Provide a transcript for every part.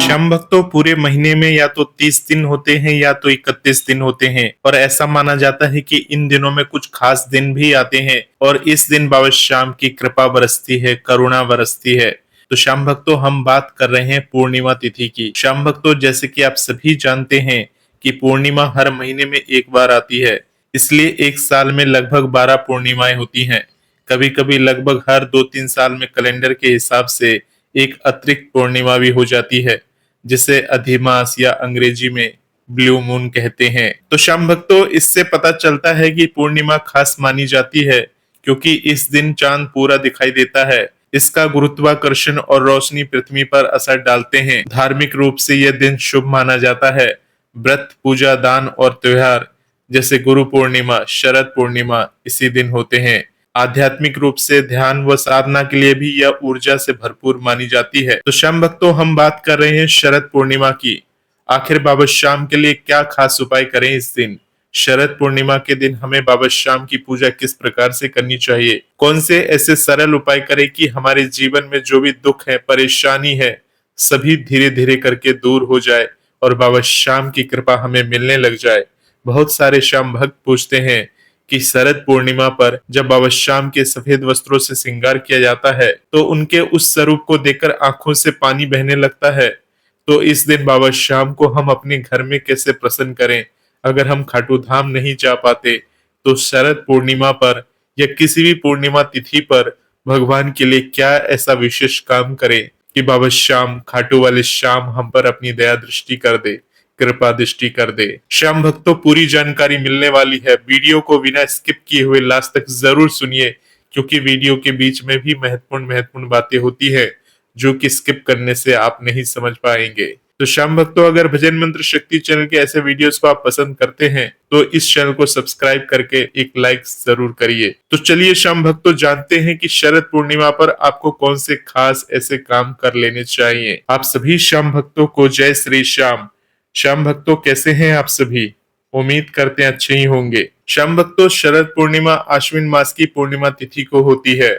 श्याम भक्तों, पूरे महीने में या तो 30 दिन होते हैं या तो 31 दिन होते हैं, और ऐसा माना जाता है कि इन दिनों में कुछ खास दिन भी आते हैं और इस दिन बाबा श्याम की कृपा बरसती है, करुणा बरसती है। तो श्याम भक्तों, हम बात कर रहे हैं पूर्णिमा तिथि की। श्याम भक्तों, जैसे कि आप सभी जानते हैं कि पूर्णिमा हर महीने में एक बार आती है, इसलिए एक साल में लगभग 12 पूर्णिमाएं होती हैं। कभी कभी लगभग हर 2-3 साल में कैलेंडर के हिसाब से एक अतिरिक्त पूर्णिमा भी हो जाती है, जिसे अधिमास या अंग्रेजी में ब्लू मून कहते हैं। तो श्याम भक्तों, इससे पता चलता है कि पूर्णिमा खास मानी जाती है क्योंकि इस दिन चांद पूरा दिखाई देता है। इसका गुरुत्वाकर्षण और रोशनी पृथ्वी पर असर डालते हैं। धार्मिक रूप से यह दिन शुभ माना जाता है। व्रत, पूजा, दान और त्योहार जैसे गुरु पूर्णिमा, शरद पूर्णिमा इसी दिन होते हैं। आध्यात्मिक रूप से ध्यान व साधना के लिए भी यह ऊर्जा से भरपूर मानी जाती है। तो श्याम भक्तों, हम बात कर रहे हैं शरद पूर्णिमा की। आखिर बाबा श्याम के लिए क्या खास उपाय करें इस दिन? शरद पूर्णिमा के दिन हमें बाबा श्याम की पूजा किस प्रकार से करनी चाहिए? कौन से ऐसे सरल उपाय करें कि हमारे जीवन में जो भी दुख है, परेशानी है, सभी धीरे धीरे करके दूर हो जाए और बाबा श्याम की कृपा हमें मिलने लग जाए। बहुत सारे श्याम भक्त पूछते हैं कि शरद पूर्णिमा पर जब बाबा श्याम के सफेद वस्त्रों से श्रृंगार किया जाता है तो उनके उस स्वरूप को देखकर आंखों से पानी बहने लगता है। तो इस दिन बाबा श्याम को हम अपने घर में कैसे प्रसन्न करें? अगर हम खाटू धाम नहीं जा पाते तो शरद पूर्णिमा पर या किसी भी पूर्णिमा तिथि पर भगवान के लिए क्या ऐसा विशेष काम करें कि बाबा श्याम, खाटू वाले श्याम हम पर अपनी दया दृष्टि कर दे, कृपा दृष्टि कर दे। श्याम भक्तों, पूरी जानकारी मिलने वाली है। वीडियो को बिना स्किप किए हुए लास्ट तक जरूर सुनिए, क्योंकि वीडियो के बीच में भी महत्वपूर्ण बातें होती है जो कि स्किप करने से आप नहीं समझ पाएंगे। तो श्याम भक्तों, अगर भजन मंत्र शक्ति चैनल के ऐसे वीडियोस को आप पसंद करते हैं तो इस चैनल को सब्सक्राइब करके एक लाइक जरूर करिए। तो चलिए श्याम भक्तों, जानते हैं कि शरद पूर्णिमा पर आपको कौन से खास ऐसे काम कर लेने चाहिए। आप सभी श्याम भक्तों को जय श्री श्याम। श्याम भक्तों, कैसे हैं आप सभी? उम्मीद करते हैं अच्छे ही होंगे। श्याम भक्तों, शरद पूर्णिमा आश्विन मास की पूर्णिमा तिथि को होती है,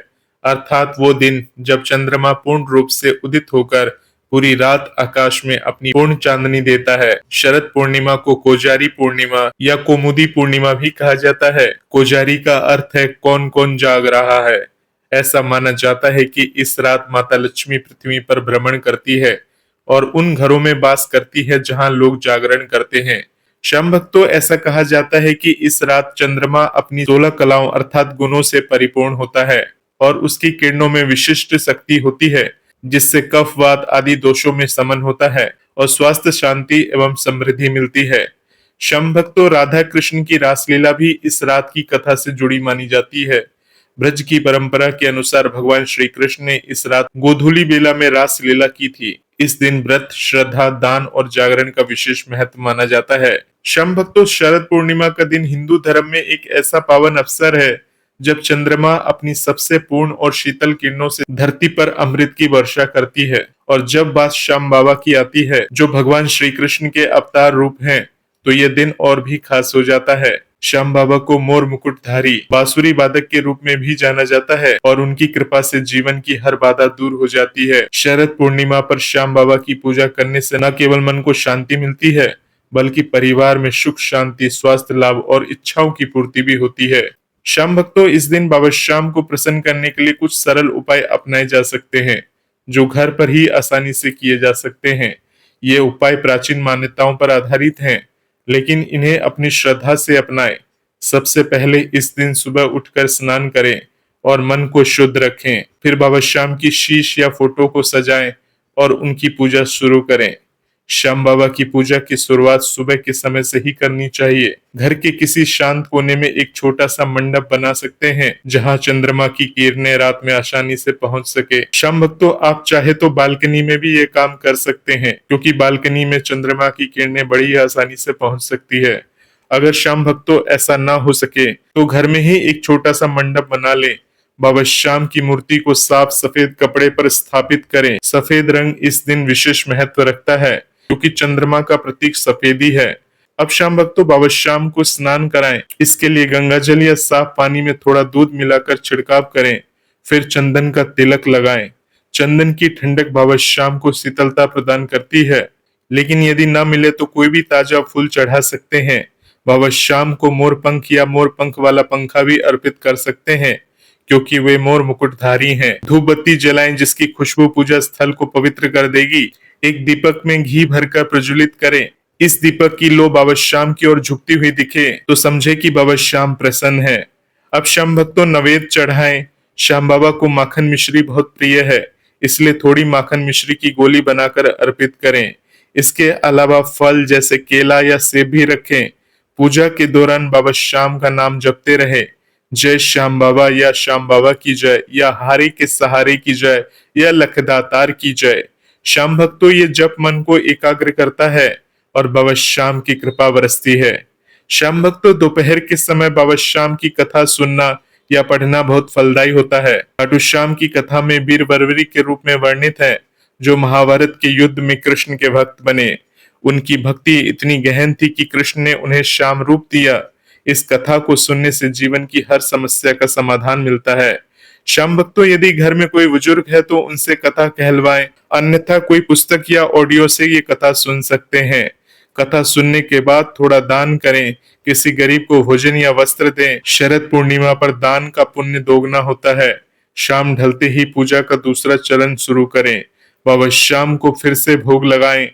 अर्थात वो दिन जब चंद्रमा पूर्ण रूप से उदित होकर पूरी रात आकाश में अपनी पूर्ण चांदनी देता है। शरद पूर्णिमा को कोजारी पूर्णिमा या कोमुदी पूर्णिमा भी कहा जाता है। कोजारी का अर्थ है कौन कौन जाग रहा है। ऐसा माना जाता है कि इस रात माता लक्ष्मी पृथ्वी पर भ्रमण करती है और उन घरों में वास करती है जहां लोग जागरण करते हैं। श्याम भक्तों, ऐसा कहा जाता है कि इस रात चंद्रमा अपनी 16 कलाओं अर्थात गुणों से परिपूर्ण होता है और उसकी किरणों में विशिष्ट शक्ति होती है, जिससे कफ, वात आदि दोषों में शमन होता है और स्वास्थ्य, शांति एवं समृद्धि मिलती है। श्याम भक्तों, राधा कृष्ण की रासलीला भी इस रात की कथा से जुड़ी मानी जाती है। ब्रज की परंपरा के अनुसार भगवान श्री कृष्ण ने इस रात गोधूली बेला में रासलीला की थी। इस दिन व्रत, श्रद्धा, दान और जागरण का विशेष महत्व माना जाता है। श्याम भक्तों, शरद पूर्णिमा का दिन हिंदू धर्म में एक ऐसा पावन अवसर है जब चंद्रमा अपनी सबसे पूर्ण और शीतल किरणों से धरती पर अमृत की वर्षा करती है। और जब बात श्याम बाबा की आती है, जो भगवान श्री कृष्ण के अवतार रूप हैं, तो यह दिन और भी खास हो जाता है। श्याम बाबा को मोर मुकुटधारी बांसुरी वादक के रूप में भी जाना जाता है और उनकी कृपा से जीवन की हर बाधा दूर हो जाती है। शरद पूर्णिमा पर श्याम बाबा की पूजा करने से न केवल मन को शांति मिलती है, बल्कि परिवार में सुख, शांति, स्वास्थ्य लाभ और इच्छाओं की पूर्ति भी होती है। श्याम भक्तों, इस दिन बाबा श्याम को प्रसन्न करने के लिए कुछ सरल उपाय अपनाए जा सकते हैं, जो घर पर ही आसानी से किए जा सकते हैं। ये उपाय प्राचीन मान्यताओं पर आधारित हैं, लेकिन इन्हें अपनी श्रद्धा से अपनाएं। सबसे पहले इस दिन सुबह उठकर स्नान करें और मन को शुद्ध रखें। फिर बाबा श्याम की शीश या फोटो को सजाएं और उनकी पूजा शुरू करें। श्याम बाबा की पूजा की शुरुआत सुबह के समय से ही करनी चाहिए। घर के किसी शांत कोने में एक छोटा सा मंडप बना सकते हैं, जहां चंद्रमा की किरणें रात में आसानी से पहुंच सके। श्याम भक्तों, आप चाहे तो बालकनी में भी ये काम कर सकते हैं, क्योंकि बालकनी में चंद्रमा की किरणें बड़ी आसानी से पहुंच सकती है। अगर श्याम भक्तों ऐसा ना हो सके तो घर में ही एक छोटा सा मंडप बना लें। बाबा श्याम की मूर्ति को साफ सफेद कपड़े पर स्थापित करें। सफेद रंग इस दिन विशेष महत्व रखता है, क्योंकि चंद्रमा का प्रतीक सफेदी है। अब श्याम भक्तों, बाबा श्याम को स्नान कराएं। इसके लिए गंगा जल या साफ पानी में थोड़ा दूध मिलाकर छिड़काव करें। फिर चंदन का तिलक लगाएं। चंदन की ठंडक बाबा शाम को शीतलता प्रदान करती है। लेकिन यदि ना मिले तो कोई भी ताजा फूल चढ़ा सकते हैं। बाबा शाम को मोर पंख या मोर पंख वाला पंखा भी अर्पित कर सकते हैं, क्योंकि वे मोर मुकुटधारी हैं। धूप बत्ती जलाएं जिसकी खुशबू पूजा स्थल को पवित्र कर देगी। एक दीपक में घी भरकर प्रज्वलित करें। इस दीपक की लो बाबा शाम की ओर झुकती हुई दिखे तो समझे कि बाबा शाम प्रसन्न है। अब शाम भक्तों नवेद चढ़ाएं। श्याम बाबा को माखन मिश्री बहुत प्रिय है, इसलिए थोड़ी माखन मिश्री की गोली बनाकर अर्पित करें। इसके अलावा फल जैसे केला या सेब भी रखें। पूजा के दौरान बाबा श्याम का नाम जपते रहे। जय श्याम बाबा या श्याम बाबा की जय, या हारे के सहारे की जय, या लखदातार की जय। श्याम भक्तों ये जप मन को एकाग्र करता है और बाबा श्याम की कृपा बरसती है। श्याम भक्तों दोपहर के समय बाबा श्याम की कथा सुनना या पढ़ना बहुत फलदायी होता है। खाटू श्याम की कथा में वीर बर्बरी के रूप में वर्णित है, जो महाभारत के युद्ध में कृष्ण के भक्त बने। उनकी भक्ति इतनी गहन थी कि कृष्ण ने उन्हें श्याम रूप दिया। इस कथा को सुनने से जीवन की हर समस्या का समाधान मिलता है। श्याम भक्तों यदि घर में कोई बुजुर्ग है तो उनसे कथा कहलवाएं, अन्यथा कोई पुस्तक या ऑडियो से ये कथा सुन सकते हैं। कथा सुनने के बाद थोड़ा दान करें, किसी गरीब को भोजन या वस्त्र दें। शरद पूर्णिमा पर दान का पुण्य दोगुना होता है। शाम ढलते ही पूजा का दूसरा चरण शुरू करें। बाबा शाम को फिर से भोग लगाएं,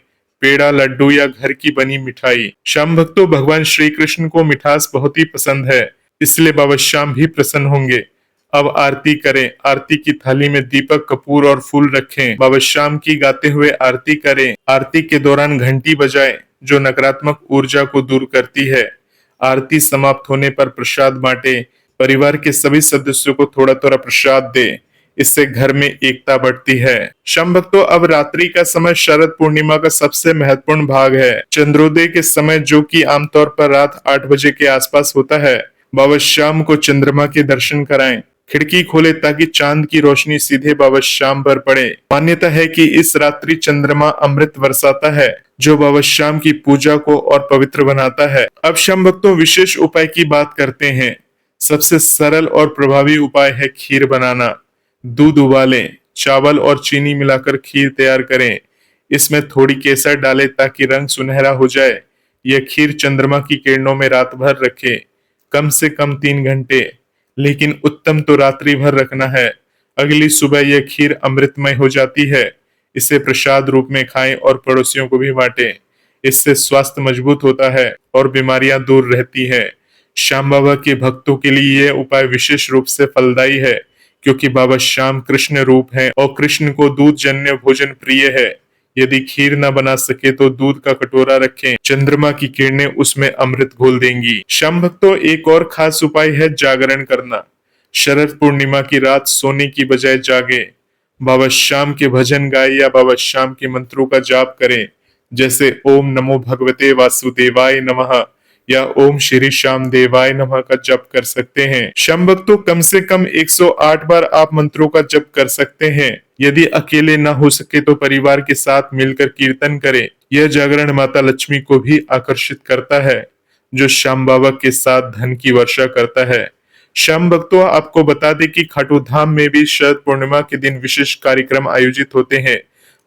पेड़ा, लड्डू या घर की बनी मिठाई। शाम भक्तों भगवान श्री कृष्ण को मिठास बहुत ही पसंद है, इसलिए बाबा शाम भी प्रसन्न होंगे। अब आरती करें। आरती की थाली में दीपक, कपूर और फूल रखें। बाबा शाम की गाते हुए आरती करें। आरती के दौरान घंटी बजाएं, जो नकारात्मक ऊर्जा को दूर करती है। आरती समाप्त होने पर प्रसाद बांटे। परिवार के सभी सदस्यों को थोड़ा थोड़ा प्रसाद दे। इससे घर में एकता बढ़ती है। श्याम भक्तों अब रात्रि का समय शरद पूर्णिमा का सबसे महत्वपूर्ण भाग है। चंद्रोदय के समय, जो कि आमतौर पर रात 8 बजे के आसपास होता है, बाबा श्याम को चंद्रमा के दर्शन कराएं। खिड़की खोले ताकि चांद की रोशनी सीधे बाबा श्याम पर पड़े। मान्यता है कि इस रात्रि चंद्रमा अमृत बरसाता है, जो बाबा श्याम की पूजा को और पवित्र बनाता है। अब श्याम भक्तों विशेष उपाय की बात करते हैं। सबसे सरल और प्रभावी उपाय है खीर बनाना। दूध उबालें, चावल और चीनी मिलाकर खीर तैयार करें। इसमें थोड़ी केसर डालें ताकि रंग सुनहरा हो जाए। यह खीर चंद्रमा की किरणों में रात भर रखें, कम से कम 3 घंटे, लेकिन उत्तम तो रात्रि भर रखना है। अगली सुबह यह खीर अमृतमय हो जाती है। इसे प्रसाद रूप में खाएं और पड़ोसियों को भी बांटें। इससे स्वास्थ्य मजबूत होता है और बीमारियां दूर रहती हैं। श्याम बाबा के भक्तों के लिए यह उपाय विशेष रूप से फलदायी है, क्योंकि बाबा श्याम कृष्ण रूप हैं और कृष्ण को दूध जन्य भोजन प्रिय है। यदि खीर न बना सके तो दूध का कटोरा रखें, चंद्रमा की किरणें उसमें अमृत घोल देंगी। श्याम भक्तों एक और खास उपाय है जागरण करना। शरद पूर्णिमा की रात सोने की बजाय जागे। बाबा श्याम के भजन गाए या बाबा श्याम के मंत्रों का जाप करें, जैसे ओम नमो भगवते वासुदेवाय नमः या ओम श्री श्याम देवाय नमः का जप कर सकते हैं। श्याम भक्तों कम से कम 108 बार आप मंत्रों का जप कर सकते हैं। यदि अकेले न हो सके तो परिवार के साथ मिलकर कीर्तन करें। यह जागरण माता लक्ष्मी को भी आकर्षित करता है, जो श्याम बाबा के साथ धन की वर्षा करता है। श्याम भक्तों आपको बता दें कि खाटू धाम में भी शरद पूर्णिमा के दिन विशेष कार्यक्रम आयोजित होते हैं।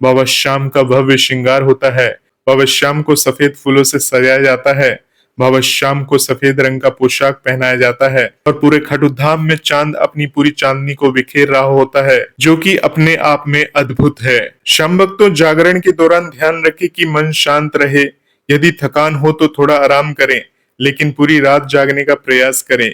बाबा श्याम का भव्य श्रृंगार होता है। बाबा श्याम को सफेद फूलों से सजाया जाता है। बाबा श्याम को सफेद रंग का पोशाक पहनाया जाता है और पूरे खाटू धाम में चांद अपनी पूरी चांदनी को बिखेर रहा होता है, जो कि अपने आप में अद्भुत है। श्याम भक्तों जागरण के दौरान ध्यान रखें कि मन शांत रहे। यदि थकान हो तो थोड़ा आराम करें, लेकिन पूरी रात जागने का प्रयास करें।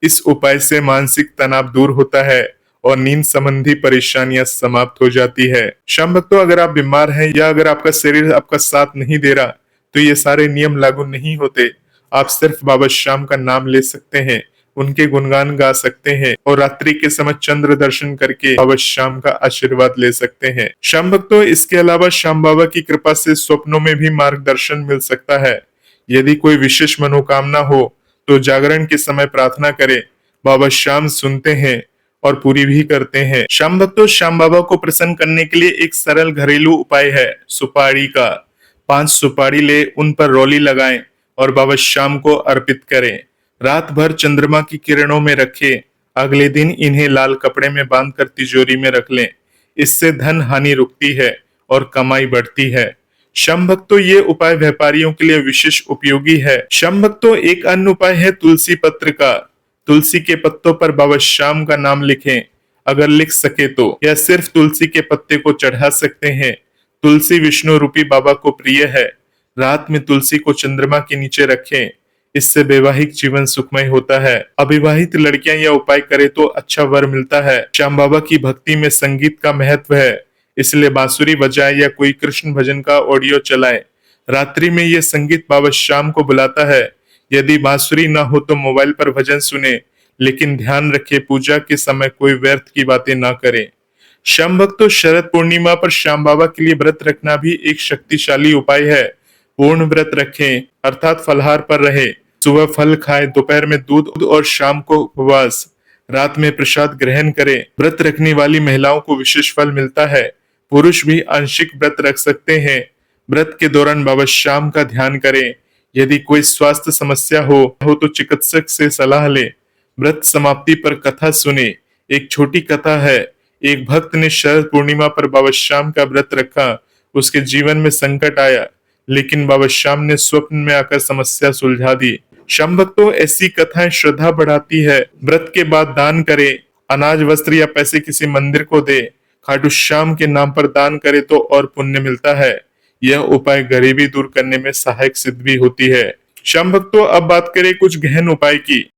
इस उपाय से मानसिक तनाव दूर होता है और नींद संबंधी परेशानियां समाप्त हो जाती है। श्याम भक्तों अगर आप बीमार हैं या अगर आपका शरीर आपका साथ नहीं दे रहा तो ये सारे नियम लागू नहीं होते। आप सिर्फ बाबा श्याम का नाम ले सकते हैं, उनके गुणगान गा सकते हैं और रात्रि के समय चंद्र दर्शन करके बाबा श्याम का आशीर्वाद ले सकते हैं। श्याम भक्तों इसके अलावा श्याम बाबा की कृपा से स्वप्नों में भी मार्गदर्शन मिल सकता है। यदि कोई विशेष मनोकामना हो तो जागरण के समय प्रार्थना करें। बाबा श्याम सुनते हैं और पूरी भी करते हैं। श्याम भक्तों श्याम बाबा को प्रसन्न करने के लिए एक सरल घरेलू उपाय है सुपारी का। 5 सुपारी ले, उन पर रोली लगाएं और बाबा श्याम को अर्पित करें। रात भर चंद्रमा की किरणों में रखें। अगले दिन इन्हें लाल कपड़े में बांधकर तिजोरी में रख लें। इससे धन हानि रुकती है और कमाई बढ़ती है। शम भक्तों, ये उपाय व्यापारियों के लिए विशेष उपयोगी है। शम भक्तों, एक अन्य उपाय है तुलसी पत्र का। तुलसी के पत्तों पर बाबा श्याम का नाम लिखें। अगर लिख सके तो, या सिर्फ तुलसी के पत्ते को चढ़ा सकते हैं। तुलसी विष्णु रूपी बाबा को प्रिय है। रात में तुलसी को चंद्रमा के नीचे रखें। इससे वैवाहिक जीवन सुखमय होता है। अविवाहित लड़कियां यह उपाय करे तो अच्छा वर मिलता है। श्याम बाबा की भक्ति में संगीत का महत्व है, इसलिए बांसुरी बजाए या कोई कृष्ण भजन का ऑडियो चलाए। रात्रि में यह संगीत बाबा श्याम को बुलाता है। यदि बांसुरी ना हो तो मोबाइल पर भजन सुने, लेकिन ध्यान रखे पूजा के समय कोई व्यर्थ की बातें ना करें। श्याम भक्तों, शरद पूर्णिमा पर श्याम बाबा के लिए व्रत रखना भी एक शक्तिशाली उपाय है। पूर्ण व्रत रखें, अर्थात फलाहार पर रहे। सुबह फल खाएं, दोपहर में दूध और शाम को उपवास। रात में प्रसाद ग्रहण करें। व्रत रखने वाली महिलाओं को विशेष फल मिलता है। पुरुष भी आंशिक व्रत रख सकते हैं। व्रत के दौरान बाबा श्याम का ध्यान करें। यदि कोई स्वास्थ्य समस्या हो तो चिकित्सक से सलाह ले। व्रत समाप्ति पर कथा सुने। एक छोटी कथा है। एक भक्त ने शरद पूर्णिमा पर बाबा श्याम का व्रत रखा। उसके जीवन में संकट आया, लेकिन बाबा श्याम ने स्वप्न में आकर समस्या सुलझा दी। श्याम भक्तों, ऐसी कथाएं श्रद्धा बढ़ाती है। व्रत के बाद दान करें। अनाज, वस्त्र या पैसे किसी मंदिर को दे। खाटू श्याम के नाम पर दान करे तो और पुण्य मिलता है। यह उपाय गरीबी दूर करने में सहायक सिद्ध भी होती है। श्याम भक्तों, अब बात करें कुछ गहन उपाय की।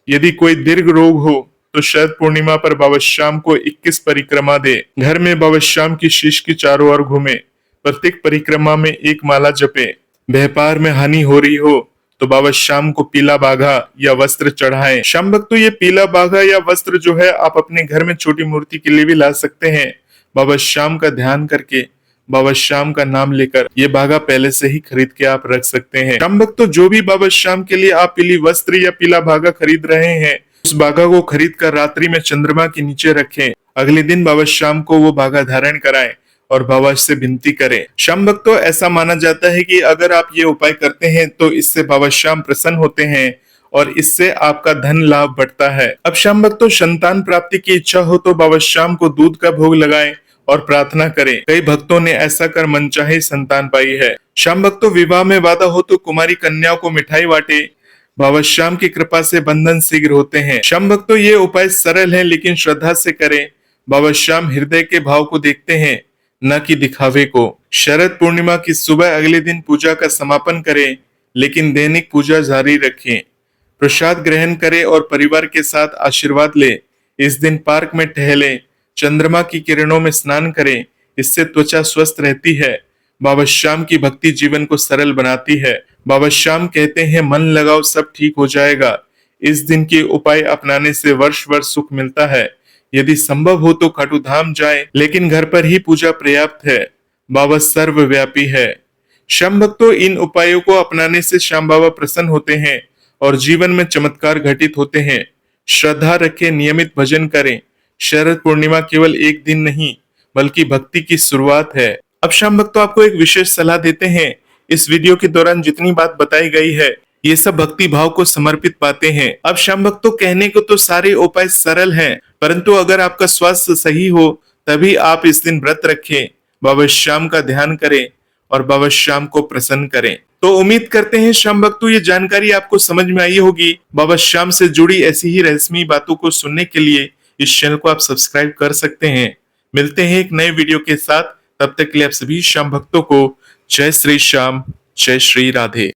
यदि कोई दीर्घ रोग हो तो शरद पूर्णिमा पर बाबा श्याम को 21 परिक्रमा दे। घर में बाबा श्याम की शीश की चारों ओर घूमे। प्रत्येक परिक्रमा में एक माला जपे। व्यापार में हानि हो रही हो तो बाबा श्याम को पीला बाघा या वस्त्र चढ़ाएं। श्याम भक्तों, ये पीला बाघा या वस्त्र जो है आप अपने घर में छोटी मूर्ति के लिए भी ला सकते हैं। बाबा श्याम का ध्यान करके, बाबा श्याम का नाम लेकर ये बाघा पहले से ही खरीद के आप रख सकते हैं। श्याम भक्तों, जो भी बाबा श्याम के लिए आप पीली वस्त्र या पीला बाघा खरीद रहे हैं, उस बाघा को खरीद कर रात्रि में चंद्रमा के नीचे रखें। अगले दिन बाबा श्याम को वो बाघा धारण कराएं और बाबा से विनती करें। श्याम भक्तों, ऐसा माना जाता है कि अगर आप ये उपाय करते हैं तो इससे बाबा श्याम प्रसन्न होते हैं और इससे आपका धन लाभ बढ़ता है। अब श्याम भक्तों, संतान प्राप्ति की इच्छा हो तो बाबा श्याम को दूध का भोग लगाएं और प्रार्थना करें। कई भक्तों ने ऐसा कर मनचाही संतान पाई है। श्याम भक्तों, विवाह में वादा हो तो कुमारी कन्याओं को मिठाई बांटे। बाबा श्याम की कृपा से बंधन शीघ्र होते हैं। श्याम भक्तों, ये उपाय सरल है, लेकिन श्रद्धा से करें। बाबा श्याम हृदय के भाव को देखते हैं, न कि दिखावे को। शरद पूर्णिमा की सुबह अगले दिन पूजा का समापन करें, लेकिन दैनिक पूजा जारी रखें। प्रसाद ग्रहण करें और परिवार के साथ आशीर्वाद ले। इस दिन पार्क में टहलें। चंद्रमा की किरणों में स्नान करें, इससे त्वचा स्वस्थ रहती है। बाबा श्याम की भक्ति जीवन को सरल बनाती है। बाबा श्याम कहते हैं, मन लगाओ सब ठीक हो जाएगा। इस दिन के उपाय अपनाने से वर्ष वर्ष सुख मिलता है। यदि संभव हो तो खाटू धाम जाए, लेकिन घर पर ही पूजा पर्याप्त है। बाबा सर्वव्यापी है। श्याम भक्तों, इन उपायों को अपनाने से श्याम बाबा प्रसन्न होते हैं और जीवन में चमत्कार घटित होते हैं। श्रद्धा रखें, नियमित भजन करें। शरद पूर्णिमा केवल एक दिन नहीं, बल्कि भक्ति की शुरुआत है। अब श्याम भक्तों, आपको एक विशेष सलाह देते हैं। इस वीडियो के दौरान जितनी बात बताई गई है, ये सब भक्ति भाव को समर्पित पाते हैं। अब श्याम भक्तों, कहने को तो सारे उपाय सरल हैं, परंतु अगर आपका स्वास्थ्य सही हो तभी आप इस दिन व्रत रखें, बाबा श्याम का ध्यान करें और बाबा श्याम को प्रसन्न करें। तो उम्मीद करते हैं श्याम भक्तों, ये जानकारी आपको समझ में आई होगी। बाबा श्याम से जुड़ी ऐसी ही रहस्यमयी बातों को सुनने के लिए इस चैनल को आप सब्सक्राइब कर सकते हैं। मिलते हैं एक नए वीडियो के साथ। तब तक के लिए आप सभी श्याम भक्तों को जय श्री श्याम, जय श्री राधे।